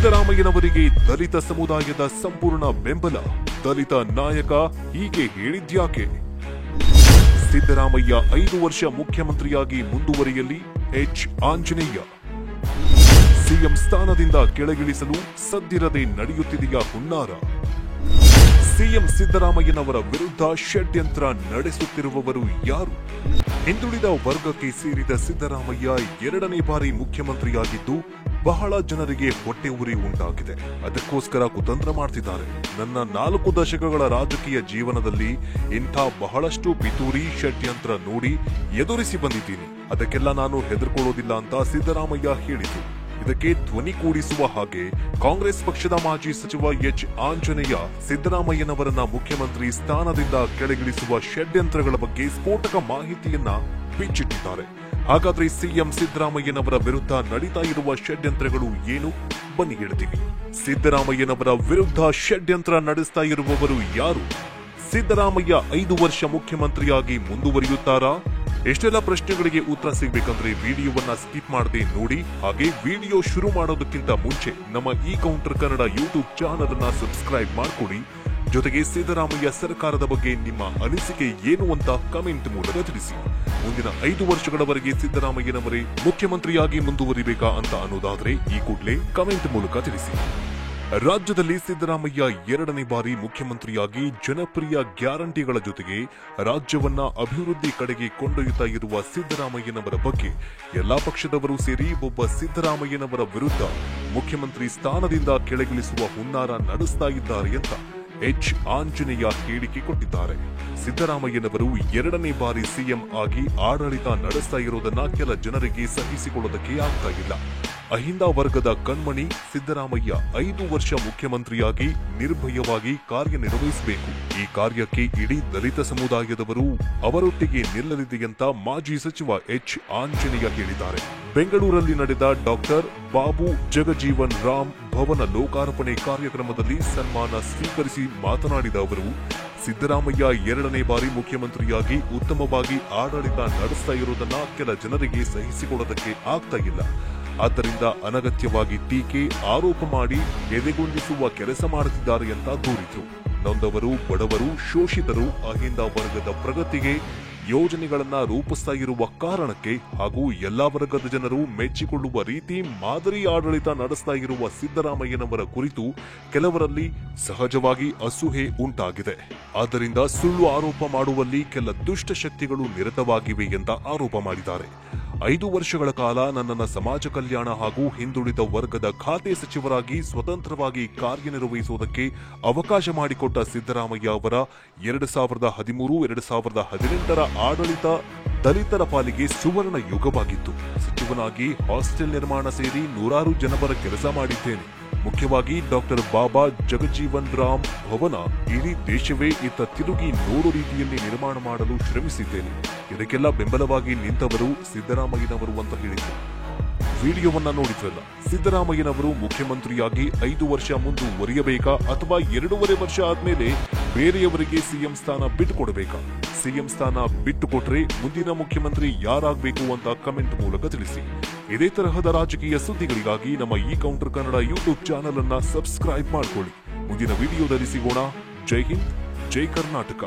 ಸಿದ್ದರಾಮಯ್ಯನವರಿಗೆ ದಲಿತ ಸಮುದಾಯದ ಸಂಪೂರ್ಣ ಬೆಂಬಲ. ದಲಿತ ನಾಯಕ ಹೀಗೆ ಹೇಳಿದ್ಯಾಕೆ? ಸಿದ್ದರಾಮಯ್ಯ 5 ವರ್ಷ ಮುಖ್ಯಮಂತ್ರಿಯಾಗಿ ಮುಂದುವರಿಯಲಿ. ಎಚ್ ಆಂಜನೇಯ. ಸಿಎಂ ಸ್ಥಾನದಿಂದ ಕೆಳಗಿಳಿಸಲು ಸದ್ದಿರದೆ ನಡೆಯುತ್ತಿದೆಯಾ ಹುನ್ನಾರ? ಸಿಎಂ ಸಿದ್ದರಾಮಯ್ಯನವರ ವಿರುದ್ಧ ಷಡ್ಯಂತ್ರ ನಡೆಸುತ್ತಿರುವವರು ಯಾರು? ಹಿಂದುಳಿದ ವರ್ಗಕ್ಕೆ ಸೇರಿದ ಸಿದ್ದರಾಮಯ್ಯ 2ನೇ ಬಾರಿ ಮುಖ್ಯಮಂತ್ರಿಯಾಗಿದ್ದು ಬಹಳ ಜನರಿಗೆ ಹೊಟ್ಟೆ ಉರಿ ಉಂಟಾಗಿದೆ. ಅದಕ್ಕೋಸ್ಕರ ಕುತಂತ್ರ ಮಾಡ್ತಿದ್ದಾರೆ. ನನ್ನ 4 ದಶಕಗಳ ರಾಜಕೀಯ ಜೀವನದಲ್ಲಿ ಇಂಥ ಬಹಳಷ್ಟು ಪಿತೂರಿ ಷಡ್ಯಂತ್ರ ನೋಡಿ ಎದುರಿಸಿ ಬಂದಿದ್ದೀನಿ. ಅದಕ್ಕೆಲ್ಲ ನಾನು ಹೆದರ್ಕೊಳ್ಳೋದಿಲ್ಲ ಅಂತ ಸಿದ್ದರಾಮಯ್ಯ ಹೇಳಿದರು. ಇದಕ್ಕೆ ಧ್ವನಿ ಕೂಡಿಸುವ ಹಾಗೆ ಕಾಂಗ್ರೆಸ್ ಪಕ್ಷದ ಮಾಜಿ ಸಚಿವ ಎಚ್ ಆಂಜನೇಯ ಸಿದ್ದರಾಮಯ್ಯನವರನ್ನ ಮುಖ್ಯಮಂತ್ರಿ ಸ್ಥಾನದಿಂದ ಕೆಳಗಿಳಿಸುವ ಷಡ್ಯಂತ್ರಗಳ ಬಗ್ಗೆ ಸ್ಫೋಟಕ ಮಾಹಿತಿಯನ್ನ ಬಿಚ್ಚಿಟ್ಟಿದ್ದಾರೆ. ಹಾಗಾದ್ರೆ ಸಿಎಂ ಸಿದ್ದರಾಮಯ್ಯನವರ ವಿರುದ್ಧ ನಡೀತಾ ಇರುವ ಷಡ್ಯಂತ್ರಗಳು ಏನು? ಬನ್ನಿ ಹೇಳ್ತೀವಿ. ಸಿದ್ದರಾಮಯ್ಯನವರ ವಿರುದ್ಧ ಷಡ್ಯಂತ್ರ ನಡೆಸ್ತಾ ಇರುವವರು ಯಾರು? ಸಿದ್ದರಾಮಯ್ಯ 5 ವರ್ಷ ಮುಖ್ಯಮಂತ್ರಿಯಾಗಿ ಮುಂದುವರಿಯುತ್ತಾರಾ? ಎಷ್ಟೆಲ್ಲ ಪ್ರಶ್ನೆಗಳಿಗೆ ಉತ್ತರ ಸಿಗಬೇಕಂದ್ರೆ ವಿಡಿಯೋವನ್ನ ಸ್ಕಿಪ್ ಮಾಡದೆ ನೋಡಿ. ಹಾಗೆ ವಿಡಿಯೋ ಶುರು ಮಾಡೋದಕ್ಕಿಂತ ಮುಂಚೆ ನಮ್ಮ ಈ ಕೌಂಟರ್ ಕನ್ನಡ ಯೂಟ್ಯೂಬ್ ಚಾನೆಲ್ ಅನ್ನ ಸಬ್ಸ್ಕ್ರೈಬ್ ಮಾಡ್ಕೊಡಿ. ಜೊತೆಗೆ ಸಿದ್ದರಾಮಯ್ಯ ಸರ್ಕಾರದ ಬಗ್ಗೆ ನಿಮ್ಮ ಅನಿಸಿಕೆ ಏನು ಅಂತ ಕಮೆಂಟ್ ಮೂಲಕ ತಿಳಿಸಿ. ಮುಂದಿನ 5 ವರ್ಷಗಳವರೆಗೆ ಸಿದ್ದರಾಮಯ್ಯನವರೇ ಮುಖ್ಯಮಂತ್ರಿಯಾಗಿ ಮುಂದುವರಿಬೇಕಾ ಅಂತ ಅನ್ನೋದಾದ್ರೆ ಈ ಕೂಡಲೇ ಕಮೆಂಟ್ ಮೂಲಕ ತಿಳಿಸಿ. ರಾಜ್ಯದಲ್ಲಿ ಸಿದ್ದರಾಮಯ್ಯ 2ನೇ ಬಾರಿ ಮುಖ್ಯಮಂತ್ರಿಯಾಗಿ ಜನಪ್ರಿಯ ಗ್ಯಾರಂಟಿಗಳ ಜೊತೆಗೆ ರಾಜ್ಯವನ್ನ ಅಭಿವೃದ್ಧಿ ಕಡೆಗೆ ಕೊಂಡೊಯ್ಯುತ್ತಾ ಇರುವ ಸಿದ್ದರಾಮಯ್ಯನವರ ಬಗ್ಗೆ ಎಲ್ಲಾ ಪಕ್ಷದವರು ಸೇರಿ ಒಬ್ಬ ಸಿದ್ದರಾಮಯ್ಯನವರ ವಿರುದ್ಧ ಮುಖ್ಯಮಂತ್ರಿ ಸ್ಥಾನದಿಂದ ಕೆಳಗಿಳಿಸುವ ಹುನ್ನಾರ ನಡೆಸ್ತಾ ಇದ್ದಾರೆ ಅಂತ ಎಚ್ ಆಂಜನೇಯ ಹೇಳಿಕೆ ಕೊಟ್ಟಿದ್ದಾರೆ. ಸಿದ್ದರಾಮಯ್ಯನವರು 2ನೇ ಬಾರಿ ಸಿಎಂ ಆಗಿ ಆಡಳಿತ ನಡೆಸ್ತಾ ಇರೋದನ್ನ ಕೆಲ ಜನರಿಗೆ ಸಹಿಸಿಕೊಳ್ಳೋದಕ್ಕೆ ಆಗ್ತಾ ಇಲ್ಲ. ಅಹಿಂದ ವರ್ಗದ ಕಣ್ಮಣಿ ಸಿದ್ದರಾಮಯ್ಯ 5 ವರ್ಷ ಮುಖ್ಯಮಂತ್ರಿಯಾಗಿ ನಿರ್ಭಯವಾಗಿ ಕಾರ್ಯನಿರ್ವಹಿಸಬೇಕು. ಈ ಕಾರ್ಯಕ್ಕೆ ಇಡೀ ದಲಿತ ಸಮುದಾಯದವರು ಅವರೊಟ್ಟಿಗೆ ನಿಲ್ಲಲಿದೆ ಅಂತ ಮಾಜಿ ಸಚಿವ ಎಚ್ ಆಂಜನೇಯ ಹೇಳಿದ್ದಾರೆ. ಬೆಂಗಳೂರಲ್ಲಿ ನಡೆದ ಡಾಕ್ಟರ್ ಬಾಬು ಜಗಜೀವನ್ ರಾಮ್ ಭವನ ಲೋಕಾರ್ಪಣೆ ಕಾರ್ಯಕ್ರಮದಲ್ಲಿ ಸನ್ಮಾನ ಸ್ವೀಕರಿಸಿ ಮಾತನಾಡಿದ ಅವರು, ಸಿದ್ದರಾಮಯ್ಯ 2ನೇ ಬಾರಿ ಮುಖ್ಯಮಂತ್ರಿಯಾಗಿ ಉತ್ತಮವಾಗಿ ಆಡಳಿತ ನಡೆಸ್ತಾ ಇರುವುದನ್ನ ಕೆಲ ಜನರಿಗೆ ಸಹಿಸಿಕೊಳ್ಳೋದಕ್ಕೆ ಆಗ್ತಾ ಇಲ್ಲ. ಆದ್ದರಿಂದ ಅನಗತ್ಯವಾಗಿ ಟೀಕೆ ಆರೋಪ ಮಾಡಿ ಎದೆಗುಂದಿಸುವ ಕೆಲಸ ಮಾಡುತ್ತಿದ್ದಾರೆ ಅಂತ ದೂರಿದ್ರು. ನೊಂದವರು, ಬಡವರು, ಶೋಷಿತರು, ಅಹಿಂದ ವರ್ಗದ ಪ್ರಗತಿಗೆ ಯೋಜನೆಗಳನ್ನ ರೂಪಿಸ್ತಾ ಇರುವ ಕಾರಣಕ್ಕೆ ಹಾಗೂ ಎಲ್ಲಾ ವರ್ಗದ ಜನರು ಮೆಚ್ಚಿಕೊಳ್ಳುವ ರೀತಿ ಮಾದರಿ ಆಡಳಿತ ನಡೆಸ್ತಾ ಇರುವ ಸಿದ್ದರಾಮಯ್ಯನವರ ಕುರಿತು ಕೆಲವರಲ್ಲಿ ಸಹಜವಾಗಿ ಅಸೂಹೆ ಉಂಟಾಗಿದೆ. ಆದ್ದರಿಂದ ಸುಳ್ಳು ಆರೋಪ ಮಾಡುವಲ್ಲಿ ಕೆಲ ದುಷ್ಟ ಶಕ್ತಿಗಳು ನಿರತವಾಗಿವೆ ಅಂತ ಆರೋಪ ಮಾಡಿದ್ದಾರೆ. 5 ವರ್ಷಗಳ ಕಾಲ ನನ್ನನ್ನು ಸಮಾಜ ಕಲ್ಯಾಣ ಹಾಗೂ ಹಿಂದುಳಿದ ವರ್ಗದ ಖಾತೆ ಸಚಿವರಾಗಿ ಸ್ವತಂತ್ರವಾಗಿ ಕಾರ್ಯನಿರ್ವಹಿಸುವುದಕ್ಕೆ ಅವಕಾಶ ಮಾಡಿಕೊಟ್ಟ ಸಿದ್ದರಾಮಯ್ಯ ಅವರ 2013-2018ರ ಆಡಳಿತ ದಲಿತರ ಪಾಲಿಗೆ ಸುವರ್ಣ ಯುಗವಾಗಿತ್ತು. ಸಚಿವನಾಗಿ ಹಾಸ್ಟೆಲ್ ನಿರ್ಮಾಣ ಸೇರಿ ನೂರಾರು ಜನಪರ ಕೆಲಸ ಮಾಡಿದ್ದೇನೆ. ಮುಖ್ಯವಾಗಿ ಡಾಕ್ಟರ್ ಬಾಬಾ ಜಗಜೀವನ್ ರಾಮ್ ಭವನ ಇಡೀ ದೇಶವೇ ಇತ್ತ ತಿರುಗಿ ನೋಡೋ ರೀತಿಯಲ್ಲಿ ನಿರ್ಮಾಣ ಮಾಡಲು ಶ್ರಮಿಸಿದ್ದೇನೆ. ಇದಕ್ಕೆಲ್ಲ ಬೆಂಬಲವಾಗಿ ನಿಂತವರು ಸಿದ್ದರಾಮಯ್ಯನವರು ಅಂತ ಹೇಳಿದರು. ವಿಡಿಯೋವನ್ನ ನೋಡಿದ್ರಲ್ಲ, ಸಿದ್ದರಾಮಯ್ಯನವರು ಮುಖ್ಯಮಂತ್ರಿಯಾಗಿ 5 ವರ್ಷ ಮುಂದುವರಿಯಬೇಕಾ ಅಥವಾ 2.5 ವರ್ಷ ಆದ್ಮೇಲೆ ಬೇರೆಯವರಿಗೆ ಸಿಎಂ ಸ್ಥಾನ ಬಿಟ್ಟುಕೊಡಬೇಕಾ? ಸಿಎಂ ಸ್ಥಾನ ಬಿಟ್ಟುಕೊಟ್ರೆ ಮುಂದಿನ ಮುಖ್ಯಮಂತ್ರಿ ಯಾರಾಗಬೇಕು ಅಂತ ಕಮೆಂಟ್ ಮೂಲಕ ತಿಳಿಸಿ. ಇದೇ ತರಹದ ರಾಜಕೀಯ ಸುದ್ದಿಗಳಿಗಾಗಿ ನಮ್ಮ ಈ ಕೌಂಟರ್ ಕನ್ನಡ ಯೂಟ್ಯೂಬ್ ಚಾನೆಲ್ ಅನ್ನ ಸಬ್ಸ್ಕ್ರೈಬ್ ಮಾಡ್ಕೊಳ್ಳಿ. ಮುಂದಿನ ವಿಡಿಯೋದಲ್ಲಿ ಸಿಗೋಣ. ಜೈ ಹಿಂದ್, ಜೈ ಕರ್ನಾಟಕ.